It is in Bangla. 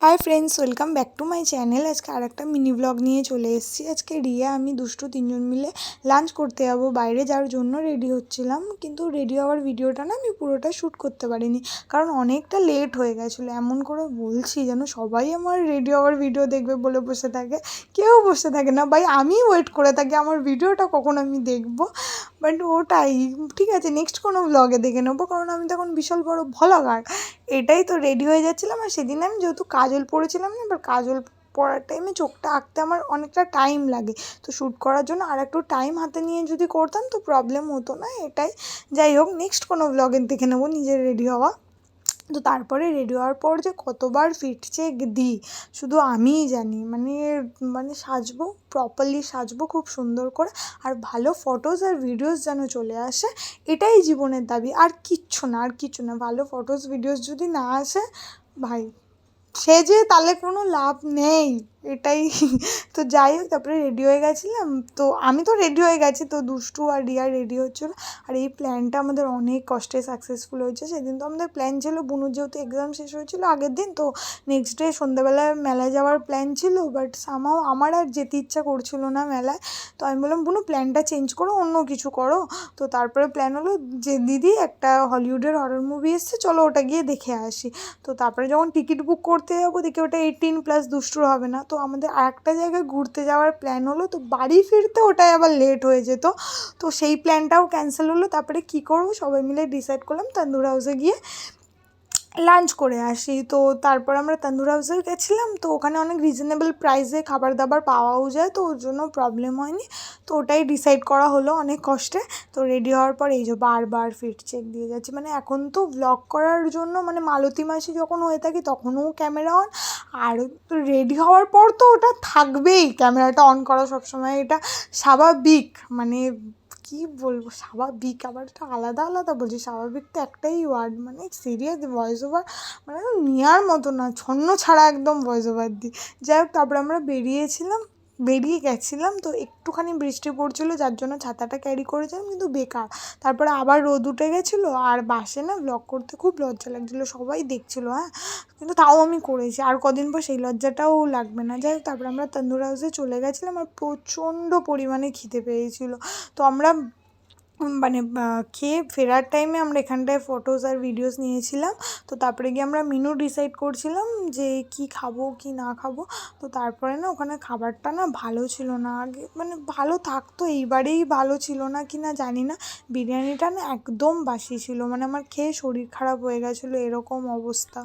Hi friends, welcome back to my channel. আজকে আর একটা মিনি ব্লগ নিয়ে চলে এসেছি। আজকে রিয়া আমি দুষ্টু তিনজন মিলে লাঞ্চ করতে যাবো বাইরে, যাওয়ার জন্য রেডি হচ্ছিলাম। কিন্তু রেডি হওয়ার ভিডিওটা না আমি পুরোটা শ্যুট করতে পারিনি, কারণ অনেকটা লেট হয়ে গেছিলো। এমন করে বলছি যেন সবাই আমার রেডি হওয়ার ভিডিও দেখবে বলে বসে থাকে। কেউ বসে থাকে না ভাই, আমি ওয়েট করে থাকি আমার ভিডিওটা কখন আমি দেখবো। বাট ওটাই ঠিক আছে, নেক্সট কোনো ব্লগে দেখে নেবো, কারণ আমি তখন বিশাল বড় ভ্লগার। এটাই তো রেডি হয়ে যাচ্ছিলাম। আর সেদিন আমি যেহেতু কাজল পরেছিলাম না, এবার কাজল পরার টাইমে চোখটা আঁকতে আমার অনেকটা টাইম লাগে, তো শ্যুট করার জন্য আর একটু টাইম হাতে নিয়ে যদি করতাম তো প্রবলেম হতো না। এটাই, যাই হোক, নেক্সট কোনো ব্লগে দেখে নেবো নিজের রেডি হওয়া। তো তারপরে রেডি হওয়ার পর যে কতবার ফিট চেক দিই শুধু আমিই জানি। মানে মানে সাজবো, প্রপারলি সাজবো খুব সুন্দর করে, আর ভালো ফটোজ আর ভিডিওস যেন চলে আসে, এটাই জীবনের দাবি। আর কিচ্ছু না, আর কিচ্ছু না। ভালো ফটোজ ভিডিওস যদি না আসে ভাই, সেজে তাহলে কোনো লাভ নেই, এটাই। তো যাই হোক, তারপরে রেডি হয়ে গেছিলাম। তো আমি তো রেডি হয়ে গেছি, তো দুষ্টু আর রিয়া রেডি হচ্ছিলো। আর এই প্ল্যানটা আমাদের অনেক কষ্টে সাকসেসফুল হয়েছে। সেদিন তো আমাদের প্ল্যান ছিল, বুনুর যেহেতু এক্সাম শেষ হয়েছিলো আগের দিন, তো নেক্সট ডে সন্ধ্যাবেলায় মেলায় যাওয়ার প্ল্যান ছিল। বাট সামহাও আমার আর যেতে ইচ্ছা করছিল না মেলায়। তো আমি বললাম, বুনু প্ল্যানটা চেঞ্জ করো, অন্য কিছু করো। তো তারপরে প্ল্যান হলো যে দিদি একটা হলিউডের হরর মুভি এসছে, চলো ওটা গিয়ে দেখে আসি। তো তারপরে যখন টিকিট বুক করতে যাবো দেখি ওটা 18+ দুষ্টুর হবে না। তো আমাদের আর একটা জায়গায় ঘুরতে যাওয়ার প্ল্যান হলো, তো বাড়ি ফিরতে ওটাই আবার লেট হয়ে যেত। তো সেই প্ল্যানটাও ক্যান্সেল হলো। তারপরে কী করবো, সবাই মিলে ডিসাইড করলাম তন্দুর হাউসে গিয়ে লাঞ্চ করে আসি। তো তারপর আমরা তন্দুর হাউসে গেছিলাম। তো ওখানে অনেক রিজনেবল প্রাইসে খাবার দাবার পাওয়াও যায়, তো ওর জন্য প্রবলেম হয়নি। তো ওটাই ডিসাইড করা হলো অনেক কষ্টে। তো রেডি হওয়ার পর এই যে বারবার ফিট চেক দিয়ে যাচ্ছি। মানে এখন তো ব্লগ করার জন্য মানে মালতী মাসি যখন হয়ে থাকি তখনও ক্যামেরা অন, আর রেডি হওয়ার পর তো ওটা থাকবেই, ক্যামেরাটা অন করা সবসময়, এটা স্বাভাবিক। মানে কী বলবো, স্বাভাবিক আবার একটা আলাদা আলাদা বলছি, স্বাভাবিক তো একটাই ওয়ার্ড, মানে সিরিয়াস ভয়েস ওভার মানে নেওয়ার মতো না, ছন্ন ছাড়া একদম ভয়েস ওভার দিই। যাই হোক, তারপরে আমরা বেরিয়ে গেছিলাম। তো একটুখানি বৃষ্টি পড়ছিলো, যার জন্য ছাতাটা ক্যারি করেছিলাম, কিন্তু বেকার। তারপরে আবার রোদ উঠে গেছিলো, আর বাসে না ব্লগ করতে খুব লজ্জা লাগছিলো, সবাই দেখছিলো, হ্যাঁ, কিন্তু তাও আমি করেছি। আর কদিন পর সেই লজ্জাটাও লাগবে না। যাই হোক, তারপরে আমরা তন্দুর হাউসে চলে গেছিলাম। আর প্রচণ্ড পরিমাণে খিদে পেয়েছিলো। তো আমরা মানে খেয়ে ফেরার টাইমে আমরা এখানটায় ফটোস আর ভিডিওস নিয়েছিলাম। তো তারপরে গিয়ে আমরা মেনু ডিসাইড করছিলাম যে কি খাবো কি না খাবো। তো তারপরে না ওখানে খাবারটা না ভালো ছিল না। আগে মানে ভালো থাকতো, এইবারেই ভালো ছিল না কি না জানি না। বিরিয়ানিটা না একদম বাসি ছিল, মানে আমার খেয়ে শরীর খারাপ হয়ে গেছিলো, এরকম অবস্থা।